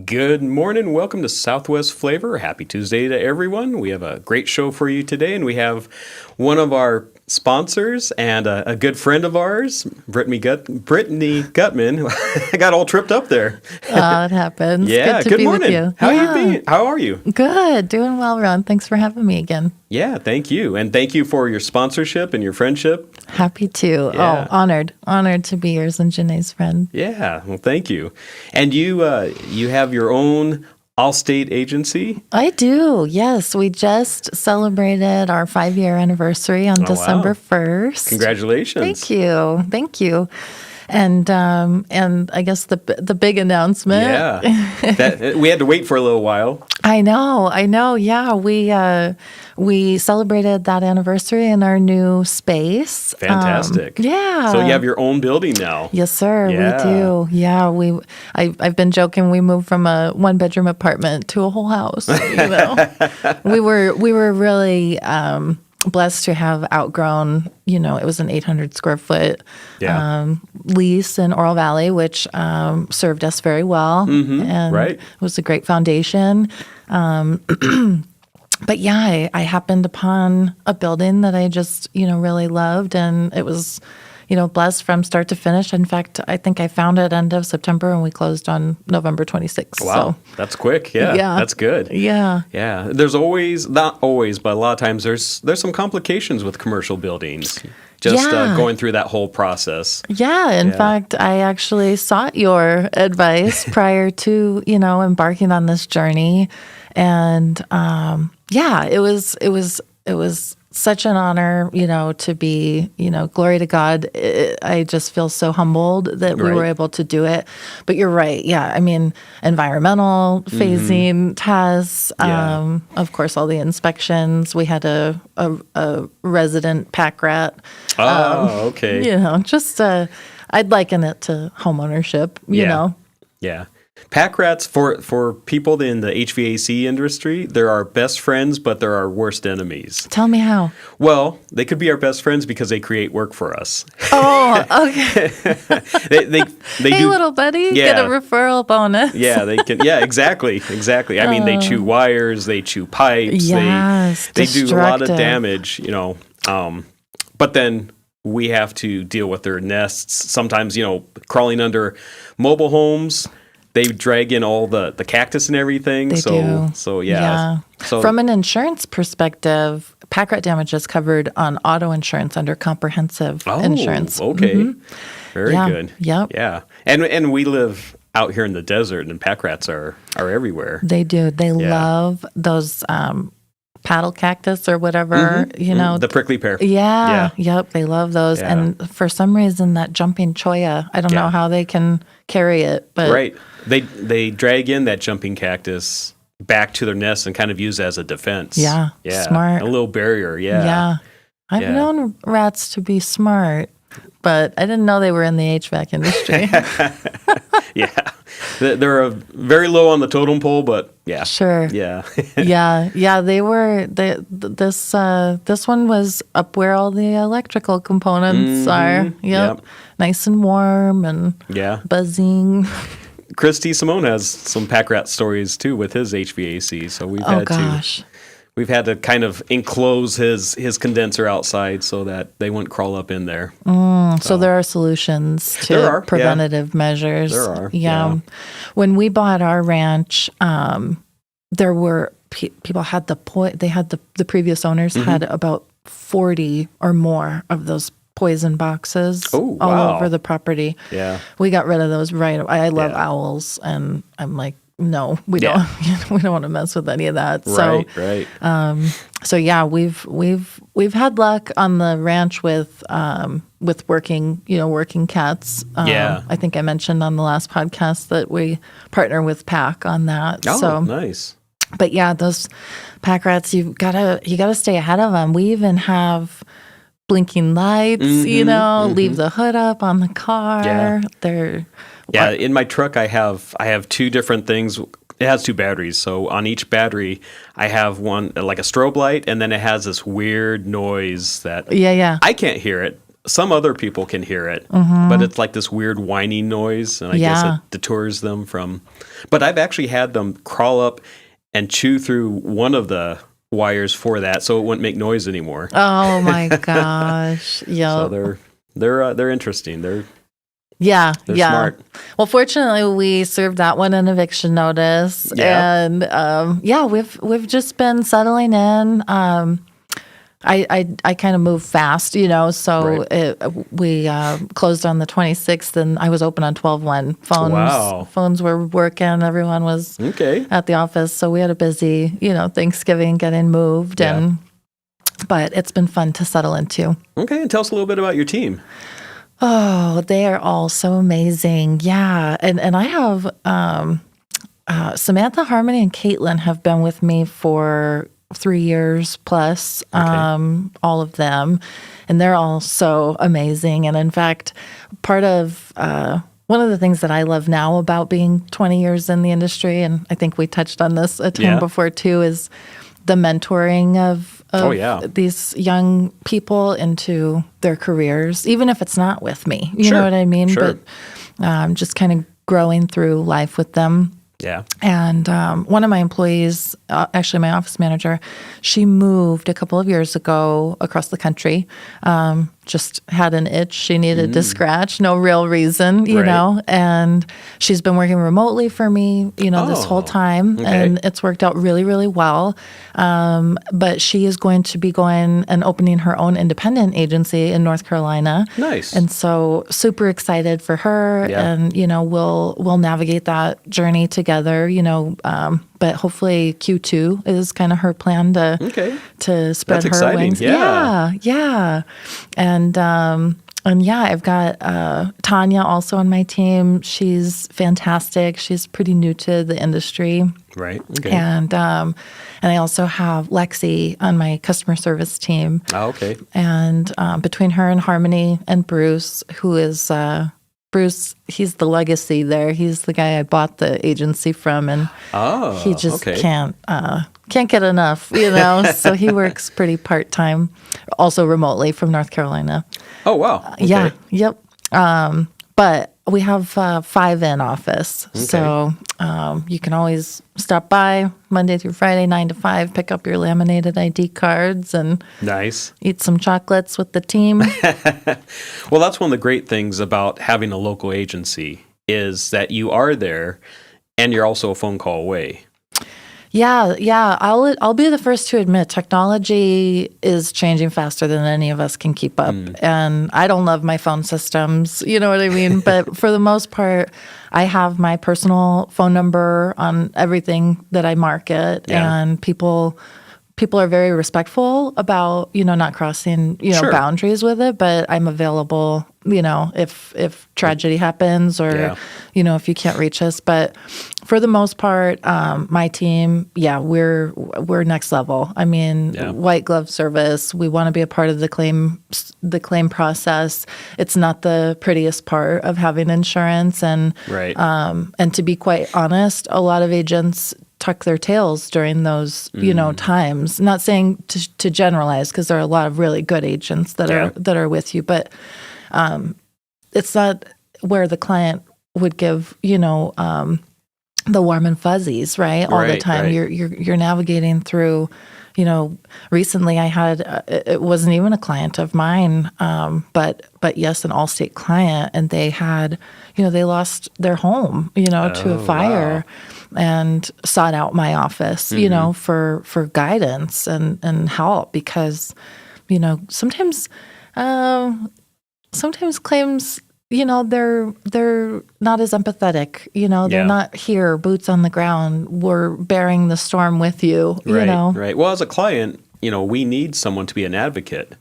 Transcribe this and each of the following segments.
Good morning. Welcome to Southwest Flavor. Happy Tuesday to everyone. We have a great show for you today, and we have one of our sponsors and a good friend of ours, Brittni Gutman. I got all tripped up there. It happens. Yeah, good to be morning. with you. How are you? How are you? Good. Doing well, Ron. Thanks for having me again. Yeah, thank you. And thank you for your sponsorship and your friendship. Happy to. Yeah. Oh, honored. Honored to be yours and Janae's friend. Yeah, well, thank you. And you have your own Allstate agency? I do. Yes. We just celebrated our 5-year anniversary on December 1st. Congratulations. Thank you. Thank you. And I guess the big announcement. Yeah, we had to wait for a little while. I know. Yeah, we celebrated that anniversary in our new space. Fantastic. Yeah. So you have your own building now. Yes, sir. Yeah. We do. Yeah. I've been joking. We moved from a 1-bedroom apartment to a whole house. You know, we were really blessed to have outgrown. You know, it was an 800 square foot lease in Oro Valley, which served us very well, and it was a great foundation. But yeah, I happened upon a building that I just, really loved, and it was, blessed from start to finish. In fact, I think I found it end of September, and we closed on November 26th. Wow, so. That's quick. Yeah, that's good. Yeah. Yeah, there's always, not always, but a lot of times there's some complications with commercial buildings. Just going through that whole process. Yeah. In fact, I actually sought your advice prior to, embarking on this journey. And it was such an honor, to be, glory to God. I just feel so humbled that we were able to do it. But you're right. Yeah. I mean, environmental phasing tests, of course, all the inspections. We had a resident pack rat. Oh, okay. Just I'd liken it to homeownership, you know. Yeah. Pack rats, for people in the HVAC industry, they're our best friends, but they're our worst enemies. Tell me how. Well, they could be our best friends because they create work for us. Oh, okay. they hey, do, little buddy, get a referral bonus. Yeah, they can. Yeah, exactly. I mean, they chew wires, they chew pipes. Yes, they do a lot of damage, But then we have to deal with their nests. Sometimes, crawling under mobile homes. They drag in all the cactus and everything. They do. So yeah. So from an insurance perspective, pack rat damage is covered on auto insurance under comprehensive insurance. Okay. Very good. Yep. Yeah. And we live out here in the desert, and pack rats are everywhere. They do. They love those paddle cactus or whatever, the prickly pear. Yeah. Yep. They love those. Yeah. And for some reason, that jumping cholla, I don't know how they can carry it, but right. They drag in that jumping cactus back to their nest and kind of use it as a defense. Yeah. Smart. A little barrier. Yeah. Yeah. I've known rats to be smart, but I didn't know they were in the HVAC industry. Yeah. They're very low on the totem pole, but yeah. Sure. Yeah. Yeah. They were. This one was up where all the electrical components are. Yep. Nice and warm and buzzing. Christy Simone has some pack rat stories too with his HVAC, so we've had to kind of enclose his condenser outside so that they wouldn't crawl up in there. So there are solutions to preventative measures. There are. Yeah. When we bought our ranch, there were people had the previous owners had about 40 or more of those poison boxes all over the property. Yeah. We got rid of those right away. I love owls, and I'm like, no, we don't want to mess with any of that. Right. So yeah, we've had luck on the ranch with working cats. I think I mentioned on the last podcast that we partner with PAC on that. Oh, so nice. But yeah, those pack rats, you gotta stay ahead of them. We even have blinking lights, leave the hood up on the car. Yeah. In my truck I have two different things. It has two batteries, so on each battery I have one like a strobe light, and then it has this weird noise that I can't hear it. some other people can hear it, but it's like this weird whining noise, and I guess Yeah. it detours them from. But I've actually had them crawl up and chew through one of the wires for that, so it wouldn't make noise anymore. Oh my gosh. Yeah. So they're interesting. They're Yeah. smart. Well, fortunately, we served that one an eviction notice, Yeah. and we've just been settling in. I kind of move fast, so Right. we closed on the 26th, and I was open on 12/1. Wow. Phones were working. Everyone was Okay. at the office, so we had a busy, Thanksgiving getting moved, Yeah. but it's been fun to settle into. Okay, and tell us a little bit about your team. Oh, they are all so amazing. Yeah. And I have Samantha, Harmony, and Caitlin have been with me for 3 years plus, all of them. And they're all so amazing. And in fact, part of one of the things that I love now about being 20 years in the industry, and I think we touched on this a time before too, is the mentoring of these young people into their careers, even if it's not with me. You know what I mean? Sure. But just kind of growing through life with them. Yeah. And one of my employees, actually my office manager, she moved a couple of years ago across the country. Just had an itch she needed to scratch, no real reason, you Right. know. And she's been working remotely for me, this whole time, and it's worked out really, really well. But she is going to be going and opening her own independent agency in North Carolina. Nice. And so super excited for her, Yeah. and we'll navigate that journey together. But hopefully Q2 is kind of her plan to spread That's her exciting. wings. Yeah. And yeah, I've got Tanya also on my team. She's fantastic. She's pretty new to the industry. Right. Okay. And I also have Lexi on my customer service team. Oh, okay. And between her and Harmony and Bruce, who is Bruce, he's the legacy there. He's the guy I bought the agency from, and he just can't get enough, So he works pretty part-time, also remotely from North Carolina. Oh, wow. Okay. Yeah, yep. But we have 5 in office, so you can always stop by Monday through Friday, 9 to 5, pick up your laminated ID cards, and Nice. eat some chocolates with the team. Well, that's one of the great things about having a local agency is that you are there and you're also a phone call away. Yeah. I'll be the first to admit technology is changing faster than any of us can keep up. And I don't love my phone systems, you know what I mean? But for the most part, I have my personal phone number on everything that I market, and people are very respectful about, not crossing, Sure. boundaries with it, but I'm available, if tragedy happens or, if you can't reach us. But for the most part, my team, we're next level. I mean, white glove service. We want to be a part of the claim process. It's not the prettiest part of having insurance, and Right. and to be quite honest, a lot of agents tuck their tails during those, times. Not saying to generalize, because there are a lot of really good agents that are with you, but it's not where the client would give, the warm and fuzzies, right? All the time. Right. You're navigating through. Recently I had it wasn't even a client of mine, but yes, an Allstate client, and they had, they lost their home, to a fire. Wow. And sought out my office, for guidance and help, because, sometimes claims, they're not as empathetic, they're not here, boots on the ground. We're bearing the storm with you, Right. Well, as a client, we need someone to be an advocate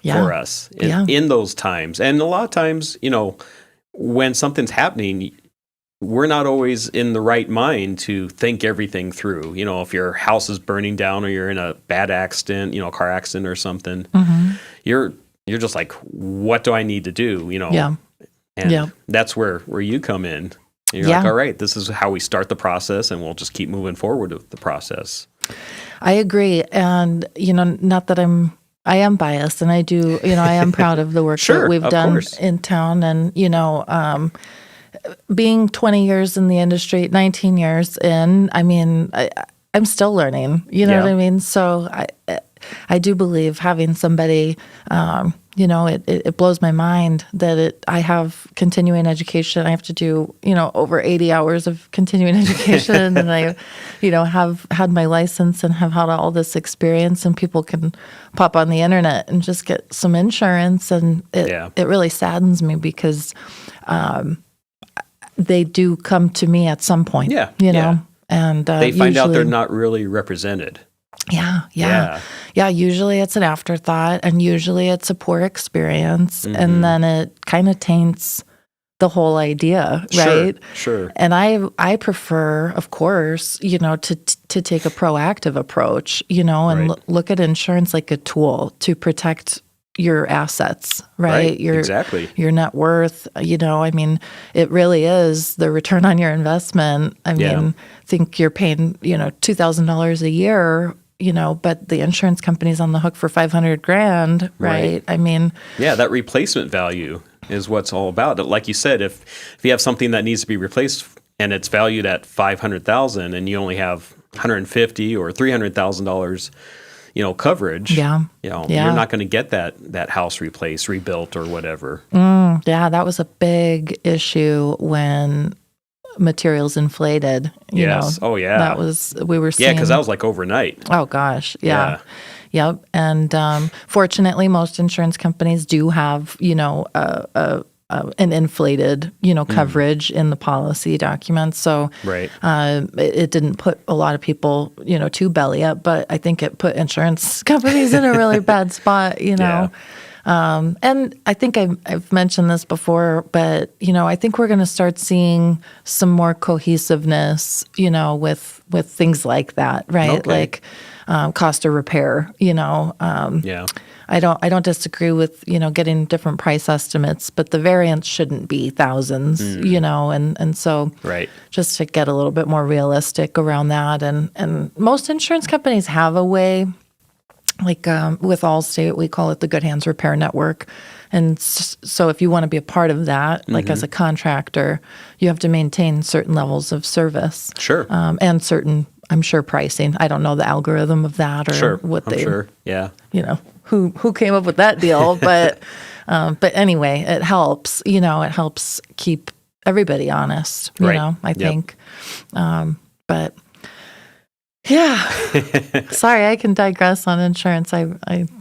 for us in those times. And a lot of times, when something's happening, we're not always in the right mind to think everything through. If your house is burning down or you're in a bad accident, a car accident or something, you're just like, what do I need to do? And that's where you come in. You're like, all right, this is how we start the process, and we'll just keep moving forward with the process. I agree. And, not that I'm I am biased, and I do, I am proud of the work Sure, that we've of done course. in town. And, being 20 years in the industry, 19 years in, I mean, I'm still learning, you know Yeah. what I mean? So I do believe having somebody, it blows my mind that I have continuing education. I have to do, over 80 hours of continuing education. And I, have had my license and have had all this experience, and people can pop on the internet and just get some insurance. And it really saddens me because they do come to me at some point, and they find out they're usually- not really represented. Yeah. Usually it's an afterthought, and usually it's a poor experience, Mm-hmm. and then it kind of taints the whole idea, right? Sure. And I prefer, of course, to take a proactive approach, and Right. look at insurance like a tool to protect your assets, right? Exactly. Your net worth, I mean, it really is the return on your investment. I mean, I think you're paying, $2,000 a year, but the insurance company's on the hook for $500,000, right? I mean, Yeah, that replacement value is what's all about. Like you said, if you have something that needs to be replaced and it's valued at $500,000 and you only have $150,000 or $300,000, coverage, Yeah. you're not going to get that house replaced, rebuilt, or whatever. yeah, that was a big issue when materials inflated. You Yes. know, Oh, yeah. That was, we were seeing. Yeah, because that was like overnight. Oh, gosh. Yeah. Yep. And fortunately, most insurance companies do have, an inflated, coverage in the policy documents. So Right. it didn't put a lot of people, to belly up, but I think it put insurance companies in a really bad spot, Yeah. And I think I've mentioned this before, but, I think we're going to start seeing some more cohesiveness, with things like that, right? Okay. Like cost of repair, Yeah. I don't disagree with, getting different price estimates, but the variance shouldn't be thousands, and so Right. just to get a little bit more realistic around that. And most insurance companies have a way, like with Allstate, we call it the Good Hands Repair Network. And so if you want to be a part of that, like as a contractor, you have to maintain certain levels of service. Sure. And certain, I'm sure, pricing. I don't know the algorithm of that or Sure. what I'm they, sure. Yeah. who came up with that deal. But anyway, it helps, it helps keep everybody honest, Right. I Yep. think. But yeah, sorry, I can digress on insurance. I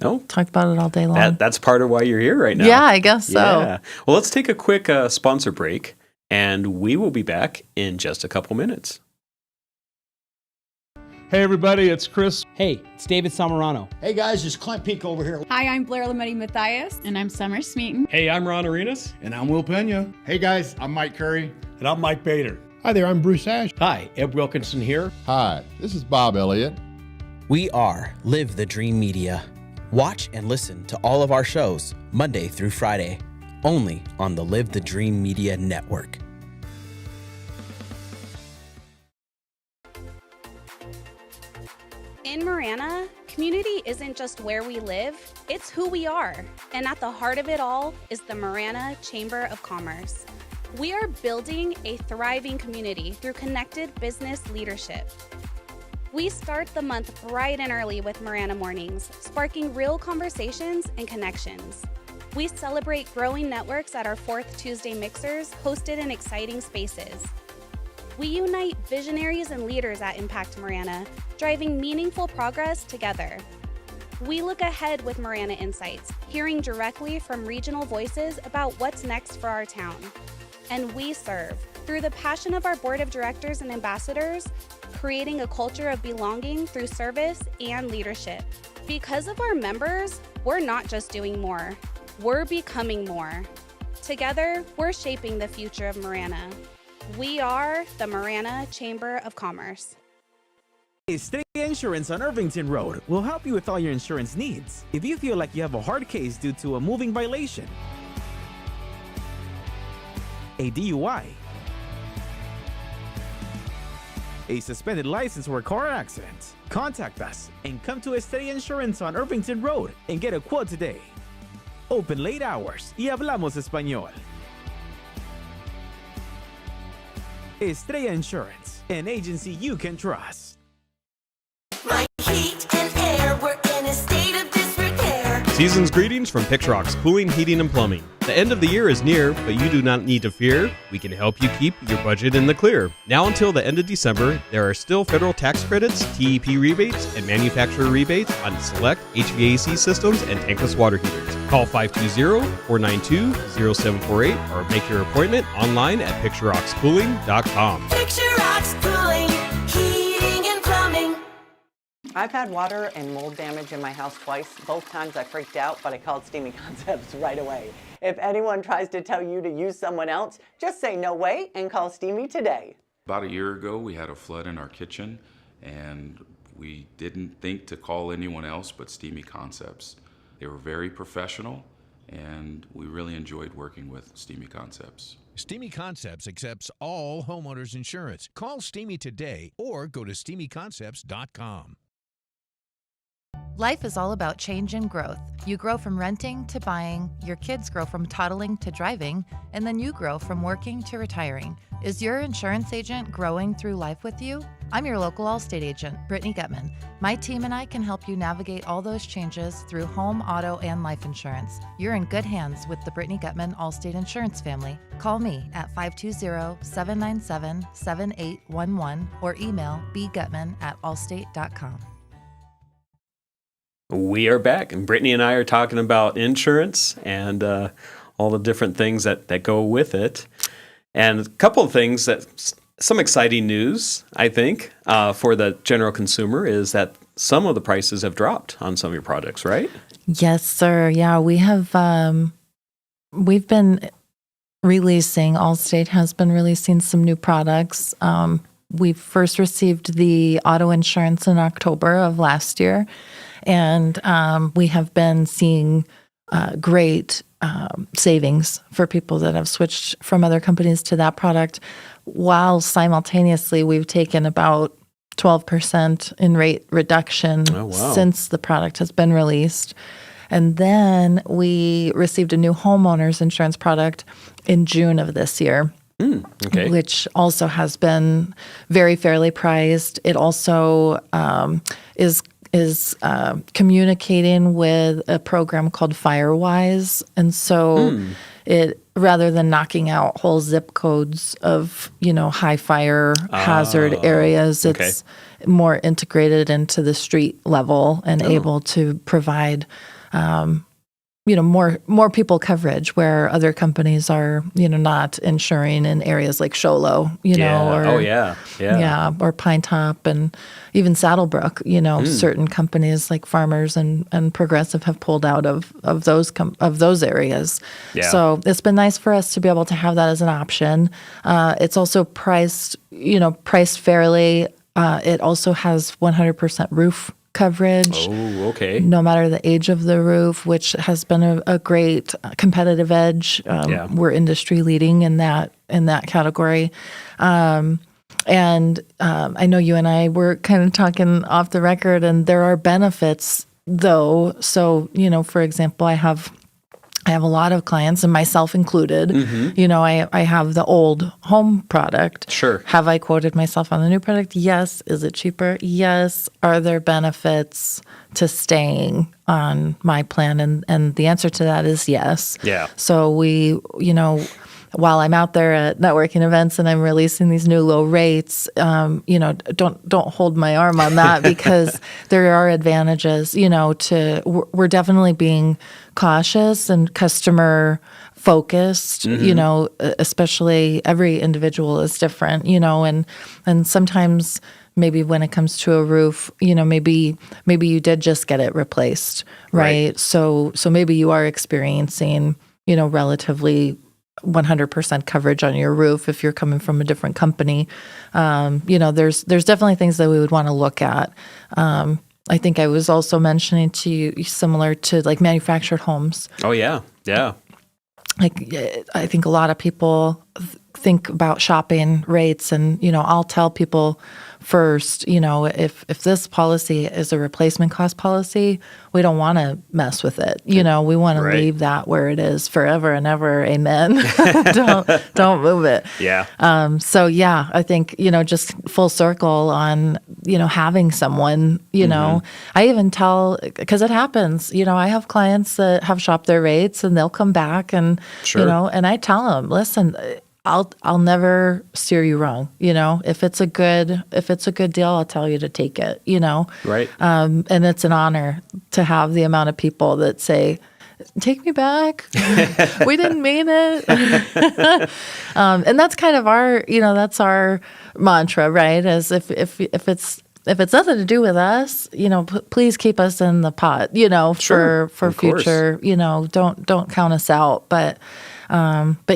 No. talked about it all day long. That's part of why you're here right now. Yeah, I guess so. Yeah. Well, let's take a quick sponsor break, and we will be back in just a couple minutes. Hey everybody, it's Chris. Hey, it's David Samarano. Hey guys, it's Clint Peak over here. Hi, I'm Blair Lametti Mathias. And I'm Summer Smeaton. Hey, I'm Ron Arenas. And I'm Will Pena. Hey guys, I'm Mike Curry. And I'm Mike Bader. Hi there, I'm Bruce Ash. Hi, Ed Wilkinson here. Hi, this is Bob Elliott. We are Live the Dream Media. Watch and listen to all of our shows Monday through Friday, only on the Live the Dream Media Network. In Marana, community isn't just where we live, it's who we are. And at the heart of it all is the Marana Chamber of Commerce. We are building a thriving community through connected business leadership. We start the month bright and early with Marana Mornings, sparking real conversations and connections. We celebrate growing networks at our 4th Tuesday mixers, hosted in exciting spaces. We unite visionaries and leaders at Impact Marana, driving meaningful progress together. We look ahead with Marana Insights, hearing directly from regional voices about what's next for our town. And we serve, through the passion of our board of directors and ambassadors, creating a culture of belonging through service and leadership. Because of our members, we're not just doing more, we're becoming more. Together, we're shaping the future of Marana. We are the Marana Chamber of Commerce. Stay Insurance on Irvington Road will help you with all your insurance needs. If you feel like you have a hard case due to a moving violation, a DUI, a suspended license, or car accident. Contact us and come to Estrella Insurance on Irvington Road and get a quote today. Open late hours y hablamos español. Estrella Insurance, an agency you can trust. My heat and air were in a state of disrepair. Season's greetings from Pixrock's Cooling, Heating, and Plumbing. The end of the year is near, but you do not need to fear. We can help you keep your budget in the clear. Now until the end of December, there are still federal tax credits, TEP rebates, and manufacturer rebates on select HVAC systems and tankless water heaters. Call 520-492-0748 or make your appointment online at picturerockscooling.com. Picture Rocks Cooling, Heating and Plumbing. I've had water and mold damage in my house twice. Both times I freaked out, but I called Steamy Concepts right away. If anyone tries to tell you to use someone else, just say no way and call Steamy today. About a year ago, we had a flood in our kitchen, and we didn't think to call anyone else but Steamy Concepts. They were very professional, and we really enjoyed working with Steamy Concepts. Steamy Concepts accepts all homeowners insurance. Call Steamy today or go to steamyconcepts.com. Life is all about change and growth. You grow from renting to buying, your kids grow from toddling to driving, and then you grow from working to retiring. Is your insurance agent growing through life with you? I'm your local Allstate agent, Brittni Gutman. My team and I can help you navigate all those changes through home, auto, and life insurance. You're in good hands with the Brittni Gutman Allstate Insurance family. Call me at 520-797-7811 or email bgutman@allstate.com. We are back, and Brittni and I are talking about insurance and all the different things that go with it. And a couple of things some exciting news, I think, for the general consumer is that some of the prices have dropped on some of your products, right? Yes, sir. Yeah, we have. We've been releasing. Allstate has been releasing some new products. We first received the auto insurance in October of last year, and we have been seeing great savings for people that have switched from other companies to that product, while simultaneously we've taken about 12% in rate reduction since the product has been released. And then we received a new homeowners insurance product in June of this year. Which also has been very fairly priced. It also is communicating with a program called Firewise, and so it, rather than knocking out whole zip codes of high fire hazard areas, it's more integrated into the street level and able to provide more people coverage where other companies are, not insuring in areas like Sholo, or Pine Top and even Saddlebrook, certain companies like Farmers and Progressive have pulled out of those areas. Yeah. So it's been nice for us to be able to have that as an option. It's also priced fairly. It also has 100% roof coverage. No matter the age of the roof, which has been a great competitive edge. We're industry leading in that category. And I know you and I were kind of talking off the record, and there are benefits though. So, for example, I have a lot of clients, and myself included. I have the old home product. Sure. Have I quoted myself on the new product? Yes. Is it cheaper? Yes. Are there benefits to staying on my plan? And the answer to that is yes. Yeah. So we, while I'm out there at networking events and I'm releasing these new low rates, don't hold my arm on that because there are advantages, we're definitely being cautious and customer focused, especially every individual is different, and sometimes maybe when it comes to a roof, maybe you did just get it replaced, right? So maybe you are experiencing, relatively 100% coverage on your roof if you're coming from a different company. There's definitely things that we would want to look at. I think I was also mentioning to you similar to like manufactured homes. Oh yeah. Yeah. Like I think a lot of people think about shopping rates, and I'll tell people first, if this policy is a replacement cost policy, we don't want to mess with it. We want to leave that where it is forever and ever. Amen. don't move it. Yeah. So yeah, I think, just full circle on, having someone, I even tell, because it happens, I have clients that have shopped their rates and they'll come back and, and I tell them, listen, I'll never steer you wrong. If it's a good deal, I'll tell you to take it, Right. And it's an honor to have the amount of people that say, take me back. We didn't mean it. And that's kind of our, that's our mantra, right? As if it's nothing to do with us, please keep us in the pot, for future, don't count us out. But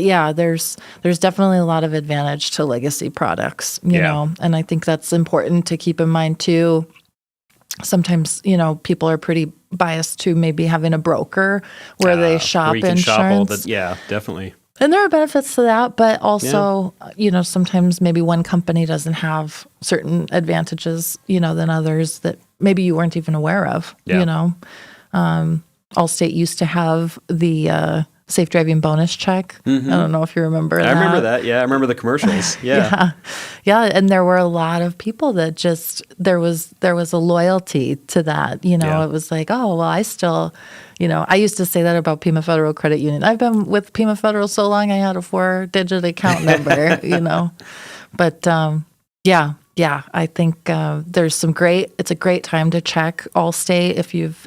yeah, there's definitely a lot of advantage to legacy products, you know, and I think that's important to keep in mind too. Sometimes, people are pretty biased to maybe having a broker where they shop where you can insurance. Shop yeah, definitely. And there are benefits to that, but also, sometimes maybe one company doesn't have certain advantages, than others that maybe you weren't even aware of, Allstate used to have the safe driving bonus check. Mm-hmm. I don't know if you remember that. I remember that. Yeah, I remember the commercials. Yeah. Yeah, and there were a lot of people that just there was a loyalty to that. It was like, oh, well, I still, I used to say that about Pima Federal Credit Union. I've been with Pima Federal so long, I had a 4-digit account number, But yeah, I think it's a great time to check Allstate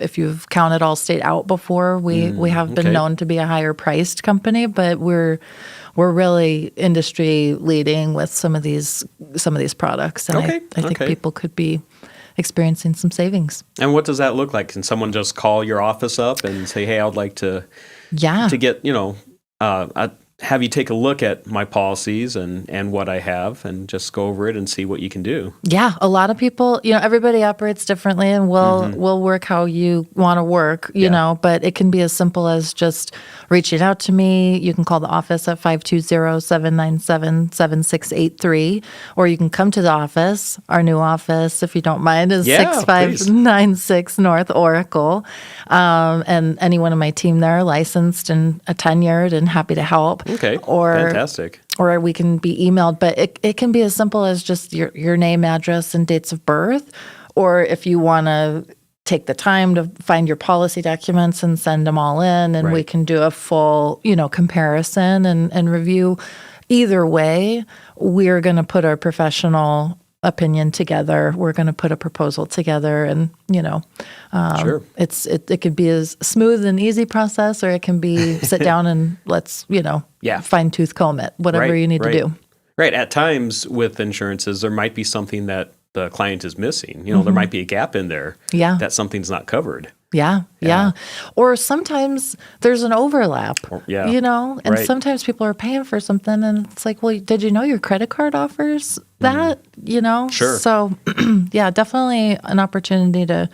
if you've counted Allstate out before. We have been known to be a higher priced company, but we're really industry leading with some of these products, and I think people could be experiencing some savings. And what does that look like? Can someone just call your office up and say, "Hey, I'd like to get have you take a look at my policies and what I have and just go over it and see what you can do?" Yeah, a lot of people, everybody operates differently and we'll work how you want to work, but it can be as simple as just reaching out to me. You can call the office at 520-797-7683, or you can come to the office. Our new office, if you don't mind, is 6596 North Oracle. And anyone on my team there licensed and tenured and happy to help. Okay, fantastic. Or we can be emailed, but it can be as simple as just your name, address, and dates of birth. Or if you want to take the time to find your policy documents and send them all in, and we can do a full, comparison and review. Either way, we're going to put our professional opinion together. We're going to put a proposal together, and it could be as smooth and easy process, or it can be sit down and let's fine tooth comb it, whatever you need to do. Right. At times with insurances, there might be something that the client is missing. There might be a gap in there. Yeah. That something's not covered. Yeah. Or sometimes there's an overlap, and sometimes people are paying for something and it's like, well, did you know your credit card offers that, Sure. So yeah, definitely an opportunity to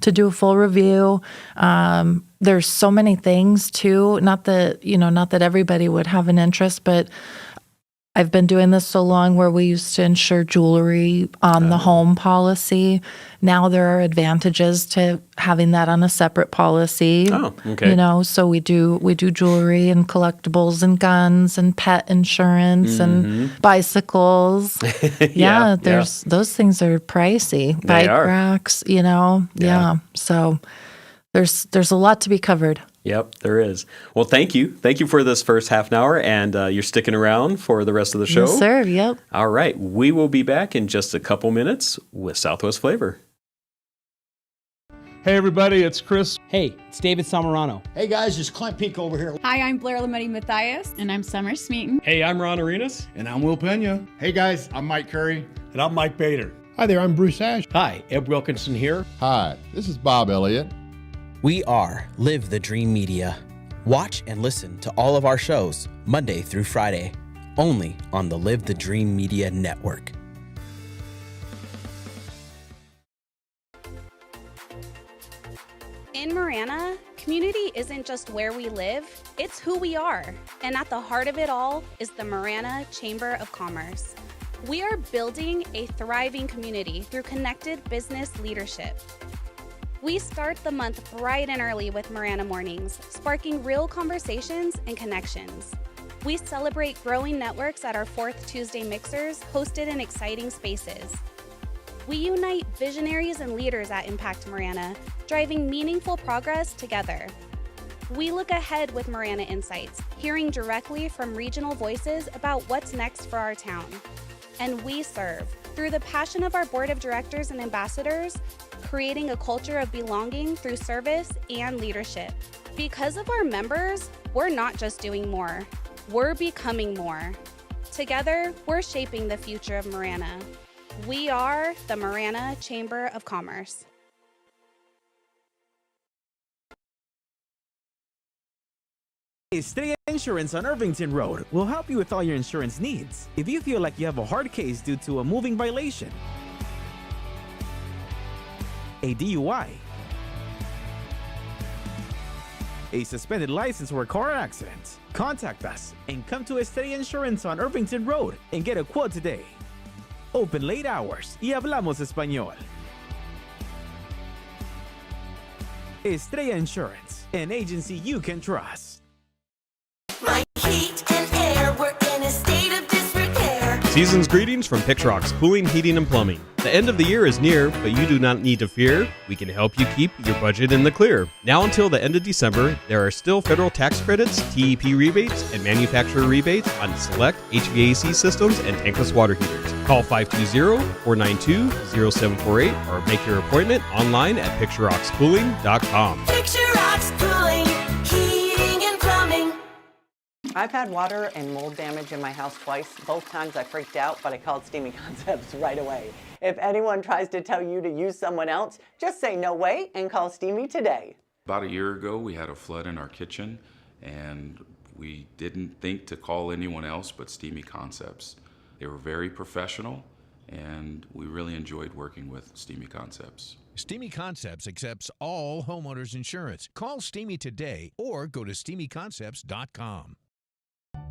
do a full review. There's so many things too, not that everybody would have an interest, but I've been doing this so long where we used to insure jewelry on the home policy. Now there are advantages to having that on a separate policy. Oh, okay. So we do jewelry and collectibles and guns and pet insurance and bicycles. Those things are pricey. Bike racks, Yeah. So there's a lot to be covered. Yep, there is. Well, thank you. Thank you for this first half an hour, and you're sticking around for the rest of the show. Yes, sir. Yep. All right. We will be back in just a couple minutes with Southwest Flavor. Hey, everybody, it's Chris. Hey, it's David Samarano. Hey, guys, it's Clint Peak over here. Hi, I'm Blair Lametti Matthias. And I'm Summer Smeaton. Hey, I'm Ron Arenas. And I'm Will Pena. Hey, guys, I'm Mike Curry. And I'm Mike Bader. Hi there, I'm Bruce Ash. Hi, Ed Wilkinson here. Hi, this is Bob Elliott. We are Live the Dream Media. Watch and listen to all of our shows Monday through Friday, only on the Live the Dream Media Network. In Marana, community isn't just where we live, it's who we are. And at the heart of it all is the Marana Chamber of Commerce. We are building a thriving community through connected business leadership. We start the month bright and early with Marana Mornings, sparking real conversations and connections. We celebrate growing networks at our 4th Tuesday mixers, hosted in exciting spaces. We unite visionaries and leaders at Impact Marana, driving meaningful progress together. We look ahead with Marana Insights, hearing directly from regional voices about what's next for our town. And we serve through the passion of our board of directors and ambassadors, creating a culture of belonging through service and leadership. Because of our members, we're not just doing more, we're becoming more. Together, we're shaping the future of Marana. We are the Marana Chamber of Commerce. Estrella Insurance on Irvington Road will help you with all your insurance needs. If you feel like you have a hard case due to a moving violation, a DUI, a suspended license or a car accident, contact us and come to Estrella Insurance on Irvington Road and get a quote today. Open late hours y hablamos español. Estrella Insurance, an agency you can trust. My heat and air were in a state of disrepair. Season's greetings from Picturox Cooling, Heating, and Plumbing. The end of the year is near, but you do not need to fear. We can help you keep your budget in the clear. Now until the end of December, there are still federal tax credits, TEP rebates, and manufacturer rebates on select HVAC systems and tankless water heaters. Call 520-492-0748 or make your appointment online at picturoxcooling.com. Picturox Cooling, Heating and Plumbing. I've had water and mold damage in my house twice. Both times I freaked out, but I called Steamy Concepts right away. If anyone tries to tell you to use someone else, just say no way and call Steamy today. About a year ago, we had a flood in our kitchen, and we didn't think to call anyone else but Steamy Concepts. They were very professional, and we really enjoyed working with Steamy Concepts. Steamy Concepts accepts all homeowners insurance. Call Steamy today or go to steamyconcepts.com.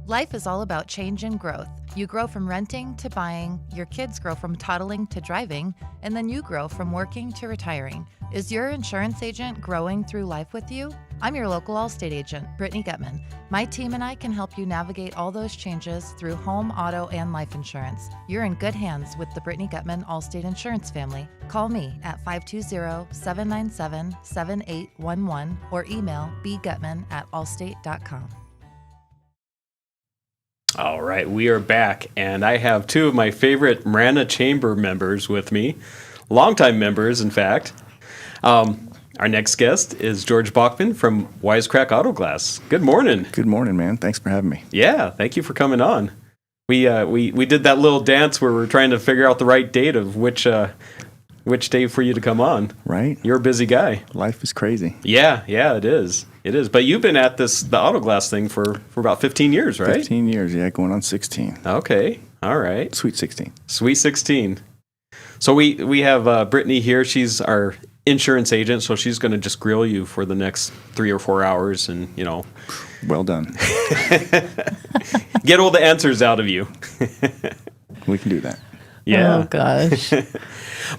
Life is all about change and growth. You grow from renting to buying, your kids grow from toddling to driving, and then you grow from working to retiring. Is your insurance agent growing through life with you? I'm your local Allstate agent, Brittni Gutman. My team and I can help you navigate all those changes through home, auto, and life insurance. You're in good hands with the Brittni Gutman Allstate Insurance family. Call me at 520-797-7811 or email bgutman@allstate.com. All right, we are back, and I have two of my favorite Marana Chamber members with me, longtime members, in fact. Our next guest is George Bockman from Wisecrack Auto Glass. Good morning. Good morning, man. Thanks for having me. Yeah, thank you for coming on. We did that little dance where we're trying to figure out the right date of which day for you to come on. Right. You're a busy guy. Life is crazy. Yeah, it is. It is. But you've been at the auto glass thing for about 15 years, right? 15 years, yeah, going on 16. Okay. All right. Sweet 16. Sweet 16. So we have Brittni here. She's our insurance agent, so she's going to just grill you for the next 3 or 4 hours and, Well done. get all the answers out of you. We can do that. Yeah. Oh, gosh.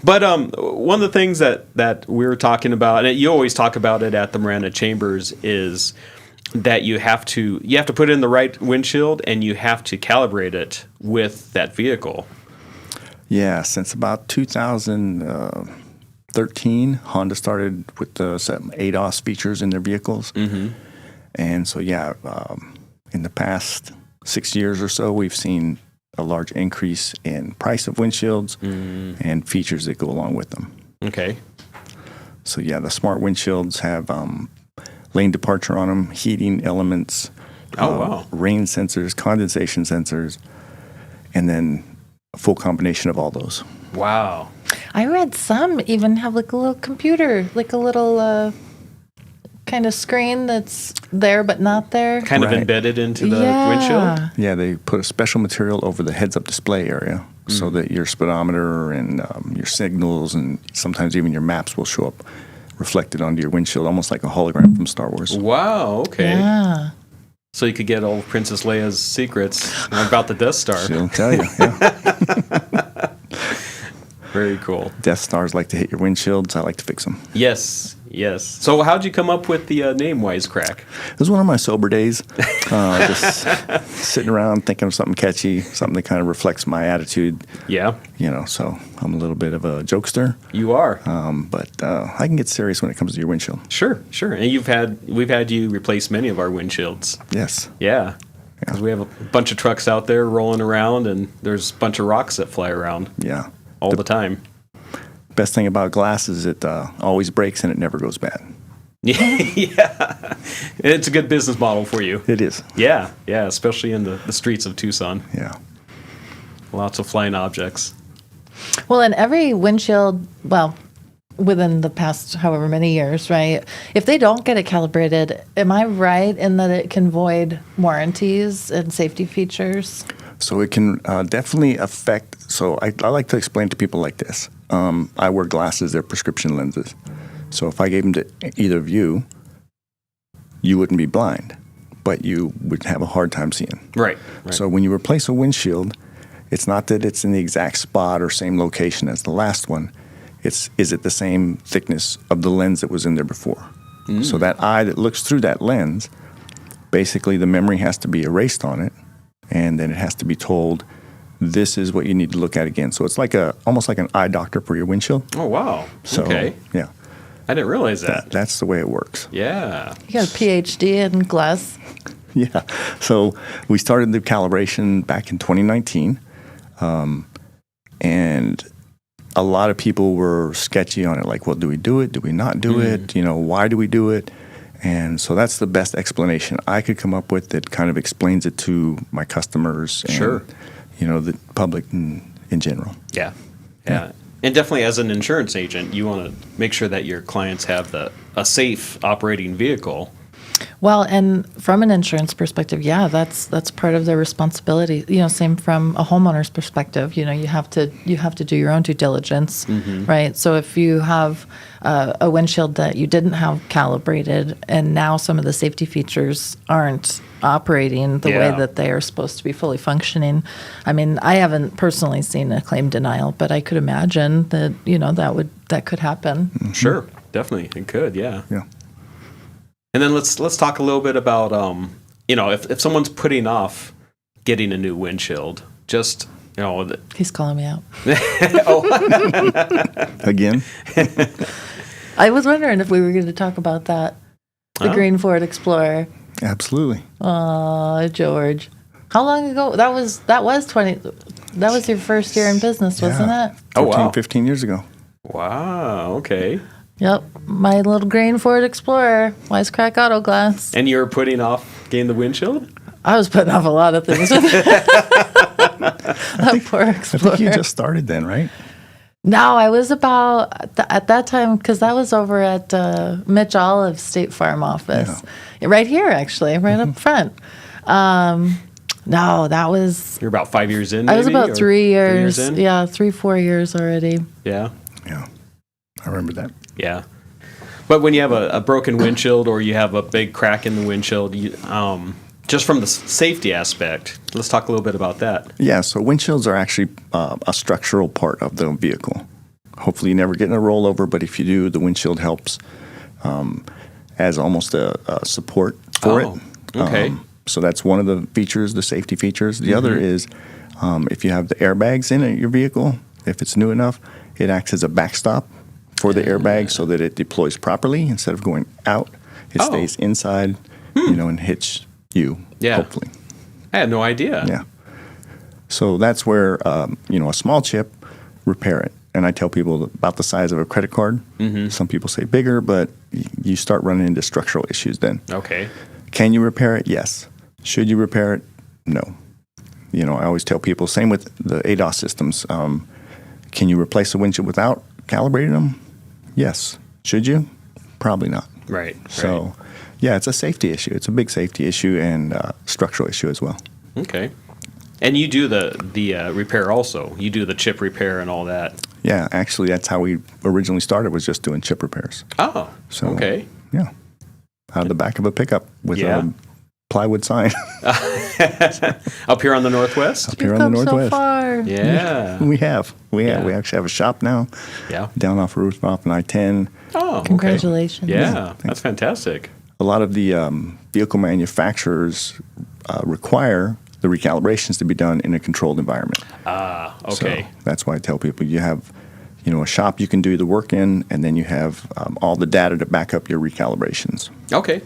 But one of the things that we were talking about, and you always talk about it at the Marana Chambers, is that you have to put in the right windshield and you have to calibrate it with that vehicle. Yeah, since about 2013, Honda started with the ADAS features in their vehicles. Mm-hmm. And so, in the past 6 years or so, we've seen a large increase in price of windshields and features that go along with them. Okay. So the smart windshields have lane departure on them, heating elements, rain sensors, condensation sensors, and then a full combination of all those. Wow. I read some even have like a little computer, like a little kind of screen that's there but not there. Kind of embedded into the windshield? Yeah, they put a special material over the heads-up display area so that your speedometer and your signals and sometimes even your maps will show up reflected onto your windshield, almost like a hologram from Star Wars. Wow, okay. Yeah. So you could get old Princess Leia's secrets about the Death Star. She'll tell you. Yeah. Very cool. Death Stars like to hit your windshields. I like to fix them. Yes. So how'd you come up with the name Wisecrack? It was one of my sober days. Just sitting around thinking of something catchy, something that kind of reflects my attitude. Yeah. So I'm a little bit of a jokester. You are. But I can get serious when it comes to your windshield. Sure. And we've had you replace many of our windshields. Yes. Yeah. Because we have a bunch of trucks out there rolling around, and there's a bunch of rocks that fly around. Yeah. All the time. Best thing about glass is it always breaks and it never goes bad. Yeah. It's a good business model for you. It is. Yeah, especially in the streets of Tucson. Yeah. Lots of flying objects. Well, and every windshield, within the past however many years, right? If they don't get it calibrated, am I right in that it can void warranties and safety features? So it can definitely affect. So I like to explain to people like this. I wear glasses, they're prescription lenses. So if I gave them to either of you, you wouldn't be blind, but you would have a hard time seeing. Right. So when you replace a windshield, it's not that it's in the exact spot or same location as the last one. Is it the same thickness of the lens that was in there before? So that eye that looks through that lens, basically the memory has to be erased on it, and then it has to be told, this is what you need to look at again. So it's like almost like an eye doctor for your windshield. Oh, wow. So, okay. Yeah. I didn't realize that. That's the way it works. Yeah. You got a PhD in glass. Yeah. So we started the calibration back in 2019. And a lot of people were sketchy on it. Like, well, do we do it? Do we not do it? Why do we do it? And so that's the best explanation I could come up with that kind of explains it to my customers and, the public in general. Yeah. And definitely as an insurance agent, you want to make sure that your clients have a safe operating vehicle. Well, and from an insurance perspective, that's part of their responsibility. Same from a homeowner's perspective. You have to do your own due diligence, right? So if you have a windshield that you didn't have calibrated, and now some of the safety features aren't operating the way that they are supposed to be fully functioning. I mean, I haven't personally seen a claim denial, but I could imagine that that could happen. Sure, definitely, it could. Yeah. Yeah. And then let's talk a little bit about if someone's putting off getting a new windshield, just He's calling me out. Again? I was wondering if we were going to talk about that. The green Ford Explorer. Absolutely. Oh, George. How long ago? That was your first year in business, wasn't it? 15 years ago. Wow, okay. Yep, my little green Ford Explorer, Wisecrack Auto Glass. And you were putting off getting the windshield? I was putting off a lot of things. That poor Explorer. I think you just started then, right? No, I was about, at that time, because that was over at Mitch Olive's State Farm office. Yeah. Right here, actually, right up front. No, that was... You're about 5 years in, maybe? I was about 3 years. 3 years in? Yeah, 3-4 years already. Yeah. Yeah. I remember that. Yeah. But when you have a broken windshield or you have a big crack in the windshield, just from the safety aspect, let's talk a little bit about that. Yeah, so windshields are actually a structural part of the vehicle. Hopefully you never get in a rollover, but if you do, the windshield helps as almost a support for it. Okay. So that's one of the features, the safety features. The other is if you have the airbags in your vehicle, if it's new enough, it acts as a backstop for the airbag so that it deploys properly. Instead of going out, it stays inside, and hits you, hopefully. I had no idea. Yeah. So that's where, a small chip, repair it. And I tell people about the size of a credit card. Some people say bigger, but you start running into structural issues then. Okay. Can you repair it? Yes. Should you repair it? No. I always tell people, same with the ADAS systems. Can you replace a windshield without calibrating them? Yes. Should you? Probably not. Right. So, yeah, it's a safety issue. It's a big safety issue and structural issue as well. Okay. And you do the repair also. You do the chip repair and all that. Yeah, actually, that's how we originally started, was just doing chip repairs. Oh, so, okay. Yeah. Out of the back of a pickup with a plywood sign. Up here on the Northwest? Up here on the Northwest. So far. Yeah. We have. We actually have a shop now. Yeah. Down off of Rooftop and I-10. Oh, okay. Congratulations. Yeah, that's fantastic. A lot of the vehicle manufacturers require the recalibrations to be done in a controlled environment. Ah, okay. So that's why I tell people you have, a shop you can do the work in, and then you have all the data to back up your recalibrations. Okay.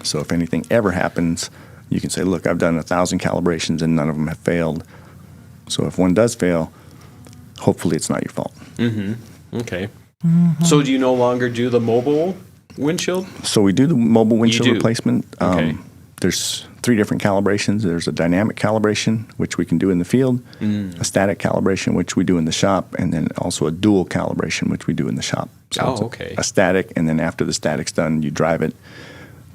So if anything ever happens, you can say, look, I've done 1,000 calibrations and none of them have failed. So if one does fail, hopefully it's not your fault. Mm-hmm. Okay. Mm-hmm. So do you no longer do the mobile windshield? So we do the mobile windshield do? replacement. Okay. There's 3 different calibrations. There's a dynamic calibration, which we can do in the field, a static calibration, which we do in the shop, and then also a dual calibration, which we do in the shop. So it's okay. a static, and then after the static's done, you drive it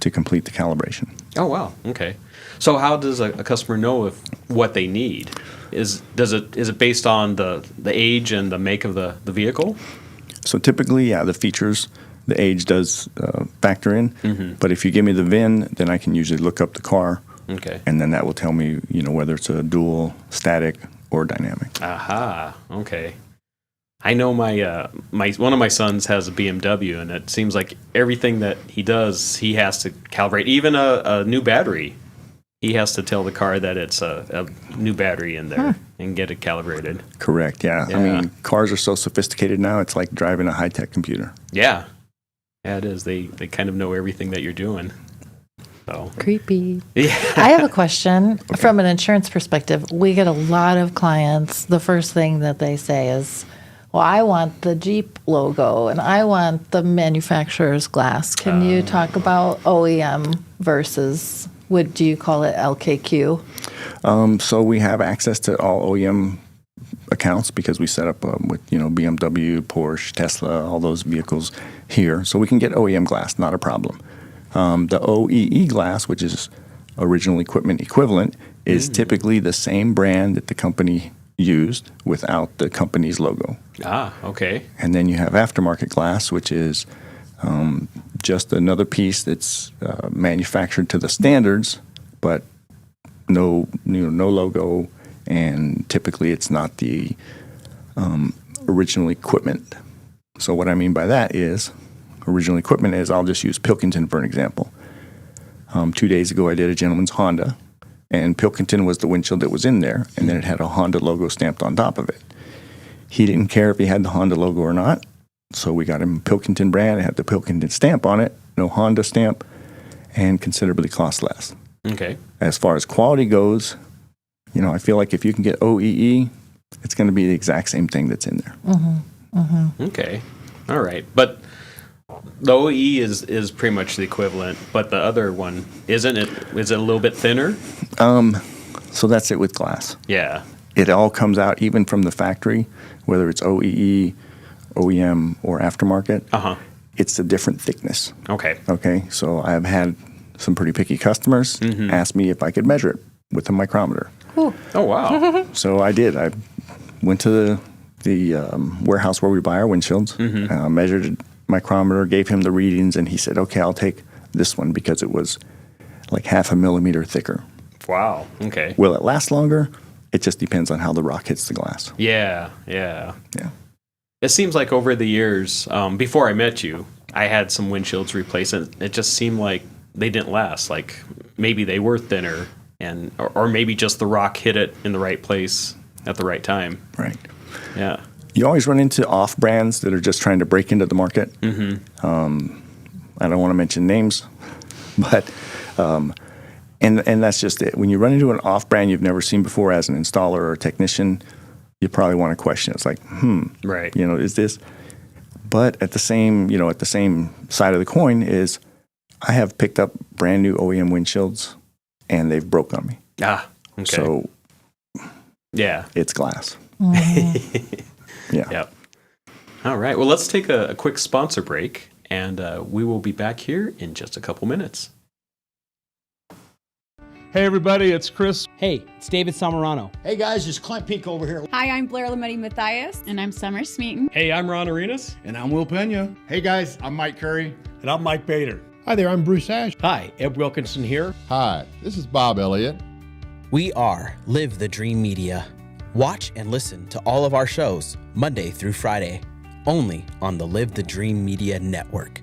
to complete the calibration. Oh, wow. Okay. So how does a customer know what they need? Is it based on the age and the make of the vehicle? So typically, the features, the age does factor in. Mm-hmm. But if you give me the VIN, then I can usually look up the car. Okay. And then that will tell me, whether it's a dual, static, or dynamic. Aha. Okay. I know my one of my sons has a BMW, and it seems like everything that he does, he has to calibrate. Even a new battery, he has to tell the car that it's a new battery in there and get it calibrated. Correct. Yeah. I mean, cars are so sophisticated now; it's like driving a high-tech computer. Yeah. Yeah, it is. They kind of know everything that you're doing. So creepy. Yeah. I have a question from an insurance perspective. We get a lot of clients. The first thing that they say is, well, I want the Jeep logo and I want the manufacturer's glass. Can you talk about OEM versus, what do you call it, LKQ? So we have access to all OEM accounts because we set up with BMW, Porsche, Tesla, all those vehicles here. So we can get OEM glass, not a problem. The OEE glass, which is original equipment equivalent, is typically the same brand that the company used without the company's logo. Ah, okay. And then you have aftermarket glass, which is just another piece that's manufactured to the standards, but no logo, and typically it's not the original equipment. So what I mean by that is, original equipment is, I'll just use Pilkington for an example. 2 days ago I did a gentleman's Honda, and Pilkington was the windshield that was in there, and then it had a Honda logo stamped on top of it. He didn't care if he had the Honda logo or not, so we got him Pilkington brand. It had the Pilkington stamp on it, no Honda stamp, and considerably cost less. Okay. As far as quality goes, I feel like if you can get OEE, it's going to be the exact same thing that's in there. Mm-hmm. Mm-hmm. Okay. All right. But the OE is pretty much the equivalent, but the other one isn't it? Is it a little bit thinner? So that's it with glass. Yeah. It all comes out even from the factory, whether it's OEE, OEM, or aftermarket. It's a different thickness. Okay. Okay. So I've had some pretty picky customers ask me if I could measure it with a micrometer. Ooh. Oh wow. So I did. I went to the warehouse where we buy our windshields, measured it. Micrometer, gave him the readings, and he said, okay, I'll take this one because it was like 0.5 millimeter thicker. Wow. Okay. Will it last longer? It just depends on how the rock hits the glass. Yeah. It seems like over the years, before I met you, I had some windshields replaced, and it just seemed like they didn't last. Like maybe they were thinner, or maybe just the rock hit it in the right place at the right time. Right. Yeah. You always run into off brands that are just trying to break into the market. I don't want to mention names, but and that's just it. When you run into an off brand you've never seen before as an installer or a technician, you probably want to question. It's like, right? Is this? But at the same side of the coin is, I have picked up brand new OEM windshields, and they've broke on me. Ah, okay. So yeah, it's glass. Yeah. Yep. All right. Well, let's take a quick sponsor break, and we will be back here in just a couple minutes. Hey, everybody, it's Chris. Hey, it's David Samarano. Hey, guys, it's Clint Peak over here. Hi, I'm Blair Lametti Matthias. And I'm Summer Smeaton. Hey, I'm Ron Arenas. And I'm Will Pena. Hey, guys, I'm Mike Curry. And I'm Mike Bader. Hi there, I'm Bruce Ash. Hi, Ed Wilkinson here. Hi, this is Bob Elliott. We are Live the Dream Media. Watch and listen to all of our shows Monday through Friday, only on the Live the Dream Media Network.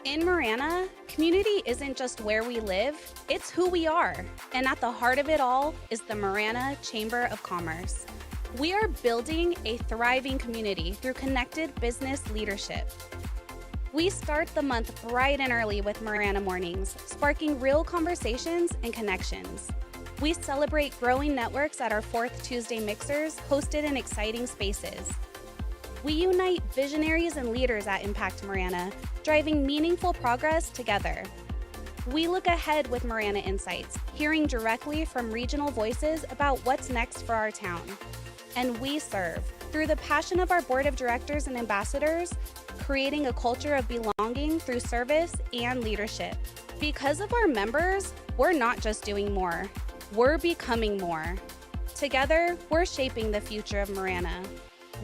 In Marana, community isn't just where we live, it's who we are. And at the heart of it all is the Marana Chamber of Commerce. We are building a thriving community through connected business leadership. We start the month bright and early with Marana Mornings, sparking real conversations and connections. We celebrate growing networks at our 4th Tuesday mixers hosted in exciting spaces. We unite visionaries and leaders at Impact Marana, driving meaningful progress together. We look ahead with Marana Insights, hearing directly from regional voices about what's next for our town. And we serve, through the passion of our board of directors and ambassadors, creating a culture of belonging through service and leadership. Because of our members, we're not just doing more, we're becoming more. Together, we're shaping the future of Marana.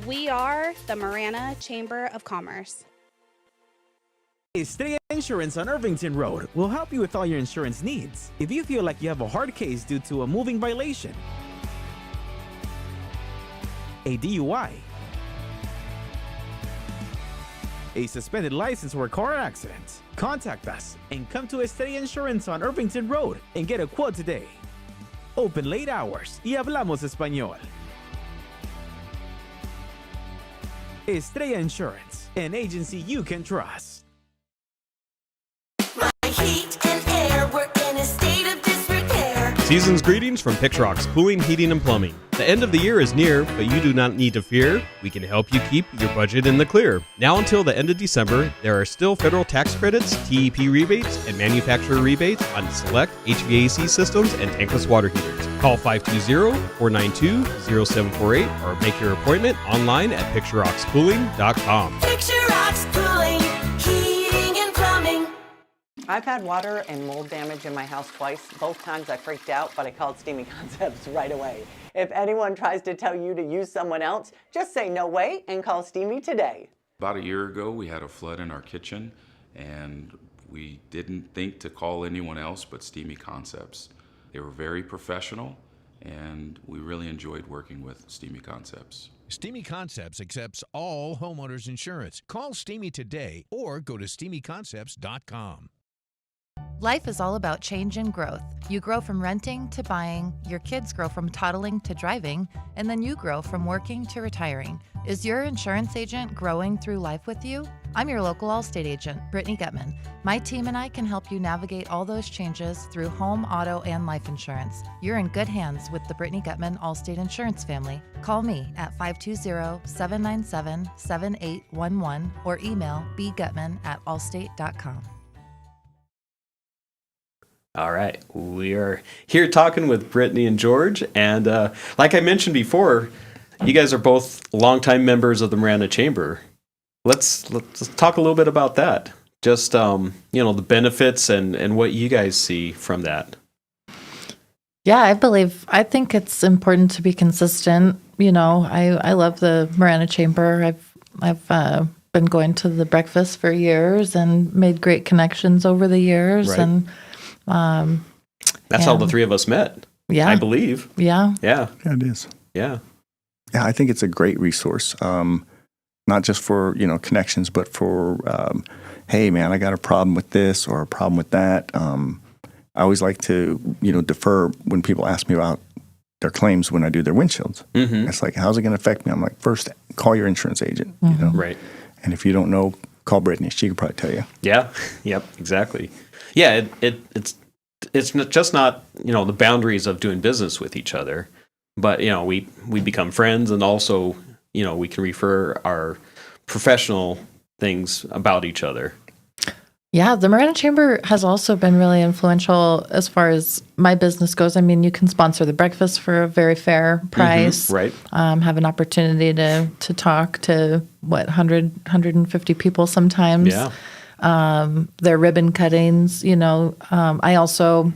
We are the Marana Chamber of Commerce. Estrella Insurance on Irvington Road will help you with all your insurance needs. If you feel like you have a hard case due to a moving violation, a DUI, a suspended license or a car accident, contact us and come to Estrella Insurance on Irvington Road and get a quote today. Open late hours y hablamos español. Estrella Insurance, an agency you can trust. My heat and air were in a state of disrepair. Season's greetings from Picturox Cooling, Heating, and Plumbing. The end of the year is near, but you do not need to fear. We can help you keep your budget in the clear. Now until the end of December, there are still federal tax credits, TEP rebates, and manufacturer rebates on select HVAC systems and tankless water heaters. Call 520-492-0748 or make your appointment online at picturoxcooling.com. Picturox Cooling, Heating, and Plumbing. I've had water and mold damage in my house twice. Both times I freaked out, but I called Steamy Concepts right away. If anyone tries to tell you to use someone else, just say no way and call Steamy today. About a year ago, we had a flood in our kitchen, and we didn't think to call anyone else but Steamy Concepts. They were very professional, and we really enjoyed working with Steamy Concepts. Steamy Concepts accepts all homeowners insurance. Call Steamy today or go to steamyconcepts.com. Life is all about change and growth. You grow from renting to buying, your kids grow from toddling to driving, and then you grow from working to retiring. Is your insurance agent growing through life with you? I'm your local Allstate agent, Brittni Gutman. My team and I can help you navigate all those changes through home, auto, and life insurance. You're in good hands with the Brittni Gutman Allstate Insurance family. Call me at 520-797-7811 or email bgutman@allstate.com. All right, we are here talking with Brittni and George, and like I mentioned before, you guys are both longtime members of the Marana Chamber. Let's talk a little bit about that. Just the benefits and what you guys see from that. Yeah, I think it's important to be consistent. I love the Marana Chamber. I've been going to the breakfast for years and made great connections over the years. Right. And that's how the three of us met. Yeah. I believe. Yeah. Yeah. Yeah, it is. Yeah. Yeah, I think it's a great resource, not just for, connections, but for, hey, man, I got a problem with this or a problem with that. I always like to, defer when people ask me about their claims when I do their windshields. Mm-hmm. It's like, how's it going to affect me? I'm like, first, call your insurance agent. Mm-hmm. Right. And if you don't know, call Brittni. She could probably tell you. Yeah. Yep. Exactly. Yeah. It's just not the boundaries of doing business with each other, but we become friends, and also we can refer our professional things about each other. Yeah, the Marana Chamber has also been really influential as far as my business goes. I mean, you can sponsor the breakfast for a very fair price. Mm-hmm, right. Have an opportunity to talk to 150 people sometimes. Yeah. Their ribbon cuttings, I also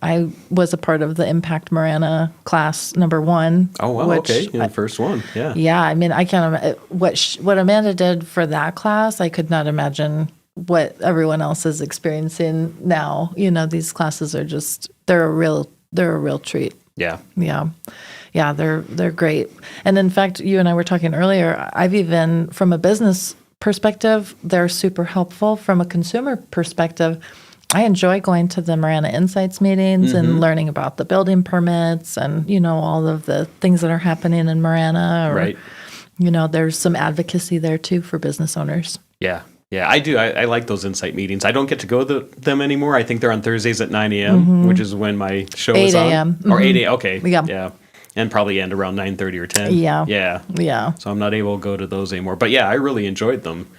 I was a part of the Impact Marana class #1. Oh, wow. Okay. The first one. Yeah. Yeah. I mean, I can't what Amanda did for that class. I could not imagine what everyone else is experiencing now. These classes are they're a real treat. Yeah. Yeah. Yeah. They're great. And in fact, you and I were talking earlier, I've even, from a business perspective, they're super helpful. From a consumer perspective, I enjoy going to the Marana Insights meetings and learning about the building permits and, all of the things that are happening in Marana. Right. There's some advocacy there too for business owners. Yeah. Yeah, I do. I like those insight meetings. I don't get to go to them anymore. I think they're on Thursdays at 9 a.m., which is when my show is on. 8 a.m. Or 8 a.m. Okay. Yeah. Yeah. And probably end around 9:30 or 10. Yeah. Yeah. Yeah. So I'm not able to go to those anymore. But yeah, I really enjoyed them.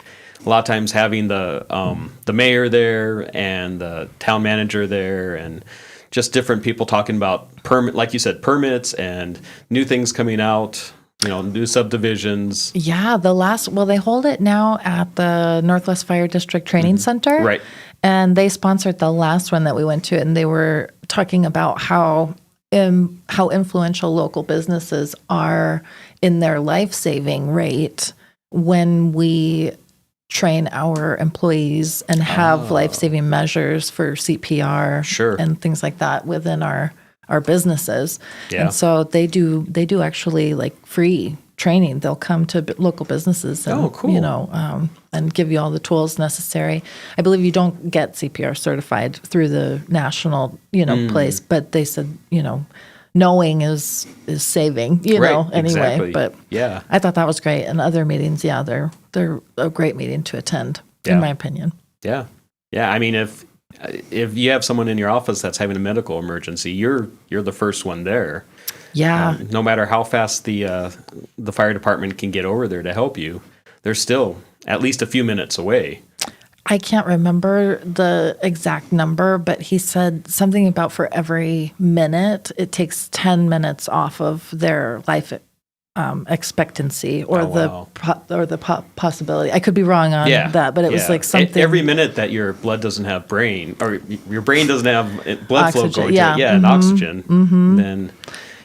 A lot of times having the mayor there and the town manager there and just different people talking about like you said, permits and new things coming out, new subdivisions. Yeah, they hold it now at the Northwest Fire District Training Center. Right. And they sponsored the last one that we went to, and they were talking about how influential local businesses are in their life-saving rate when we train our employees and have life-saving measures for CPR and things like that within our businesses. Yeah. And so they do actually like free training. They'll come to local businesses and, and give you all the tools necessary. I believe you don't get CPR certified through the national, place, but they said, knowing is saving, anyway. Exactly. But yeah, I thought that was great. And other meetings, they're a great meeting to attend, in my opinion. Yeah. Yeah. I mean, if you have someone in your office that's having a medical emergency, you're the first one there. Yeah. No matter how fast the fire department can get over there to help you, they're still at least a few minutes away. I can't remember the exact number, but he said something about for every minute, it takes 10 minutes off of their life expectancy or the possibility. I could be wrong on that, but it was like something. Every minute that your blood doesn't have brain, or your brain doesn't have blood flow going to it, and oxygen, then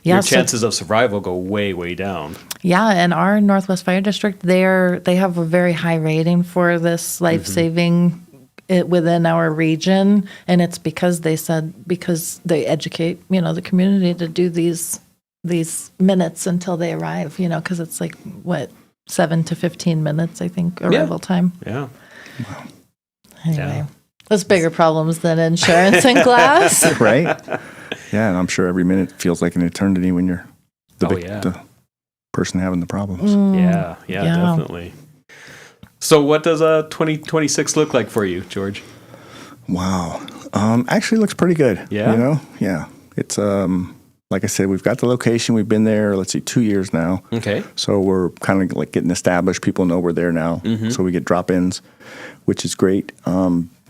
your chances of survival go way, way down. Yeah, and our Northwest Fire District, they have a very high rating for this life-saving within our region, and it's because they educate, the community to do these minutes until they arrive, because it's like, 7 to 15 minutes, I think, arrival time. Yeah. Wow. Anyway, that's bigger problems than insurance and glass. Right? Yeah, and I'm sure every minute feels like an eternity when you're the person having the problems. Yeah, definitely. So what does 2026 look like for you, George? Wow. Actually looks pretty good. Yeah? Yeah. It's, like I said, we've got the location. We've been there, 2 years now. Okay. So we're kind of like getting established. People know we're there now. So we get drop-ins, which is great.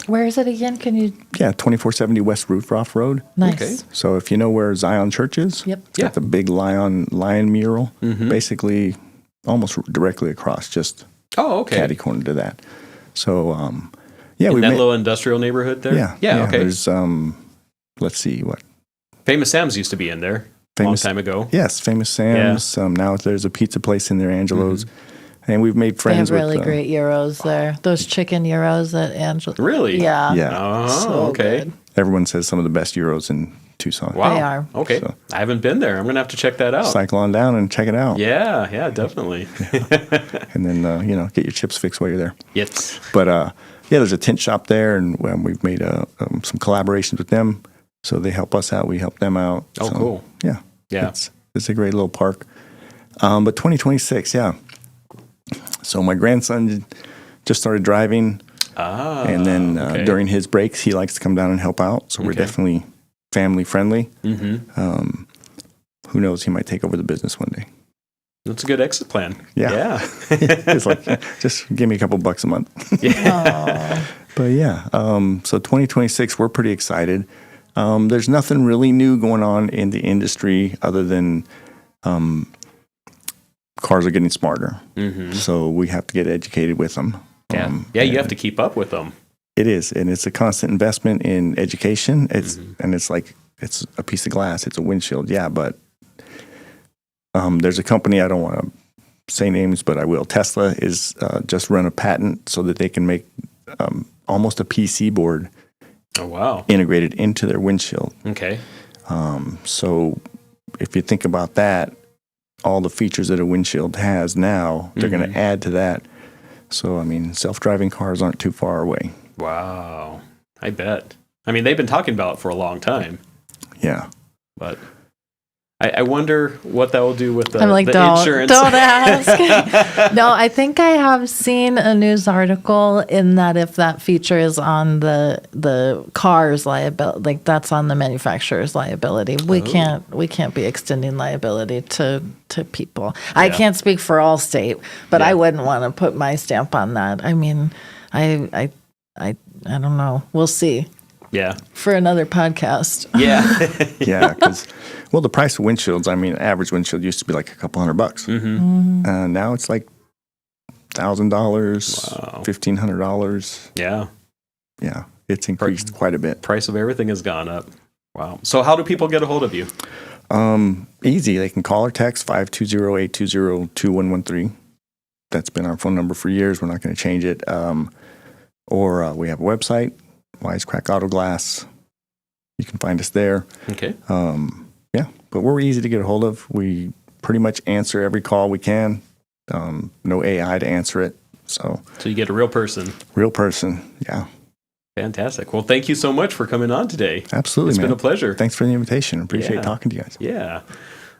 Where is it again? Can you? Yeah, 2470 West Roofroff Road. Nice. Okay. So if you know where Zion Church is, it's got the big lion mural, basically almost directly across, just catty corner to that. So, in that little industrial neighborhood there? Yeah. Okay. There's, let's see, what? Famous Sam's used to be in there a long time ago. Yes, Famous Sam's. Now there's a pizza place in there, Angelo's. And we've made friends with... They have really great gyros there. Those chicken gyros at Angelo's. Really? Yeah. Oh, so okay. Good. Everyone says some of the best gyros in Tucson. Wow. They are. Okay. So, I haven't been there. I'm going to have to check that out. Cycle on down and check it out. Yeah, definitely. And then, get your chips fixed while you're there. Yes. But, there's a tint shop there, and we've made some collaborations with them. So they help us out. We help them out. Oh, so, cool. Yeah. Yeah. It's a great little park. But 2026, So my grandson just started driving. And then during his breaks, he likes to come down and help out. So we're definitely family friendly. Who knows? He might take over the business one day. That's a good exit plan. Yeah. It's like, just give me a couple bucks a month. But so 2026, we're pretty excited. There's nothing really new going on in the industry other than cars are getting smarter. So we have to get educated with them. You have to keep up with them. It is, and it's a constant investment in education. And it's like it's a piece of glass. It's a windshield, yeah. But there's a company, I don't want to say names, but I will. Tesla is just run a patent so that they can make almost a PC board. Oh wow! Integrated into their windshield. Okay. So if you think about that, all the features that a windshield has now, they're going to add to that. So I mean, self-driving cars aren't too far away. Wow, I bet. I mean, they've been talking about it for a long time. Yeah, but I wonder what that will do with the, I'm like, don't insurance. Don't ask. No, I think I have seen a news article in that if that feature is on the car's liability, like that's on the manufacturer's liability. We can't be extending liability to people. I can't speak for Allstate, but I wouldn't want to put my stamp on that. I mean, I don't know. We'll see. Yeah. For another podcast. Yeah. Yeah, because, well, the price of windshields, I mean, average windshield used to be like a couple $100. Now it's like $1,000, $1,500. Yeah. Yeah, it's increased quite a bit. Price of everything has gone up. Wow. So how do people get a hold of you? Easy. They can call or text 520-820-2113. That's been our phone number for years. We're not going to change it. Or we have a website, Wisecrack Auto Glass. You can find us there. Okay. Yeah, but we're easy to get a hold of. We pretty much answer every call we can. No AI to answer it. So you get a real person. Real person, yeah. Fantastic. Well, thank you so much for coming on today. Absolutely, It's man. been a pleasure. Thanks for the invitation. Appreciate talking to you guys. Yeah.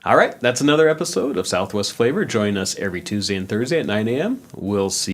All right. That's another episode of Southwest Flavor. Join us every Tuesday and Thursday at 9 a.m. We'll see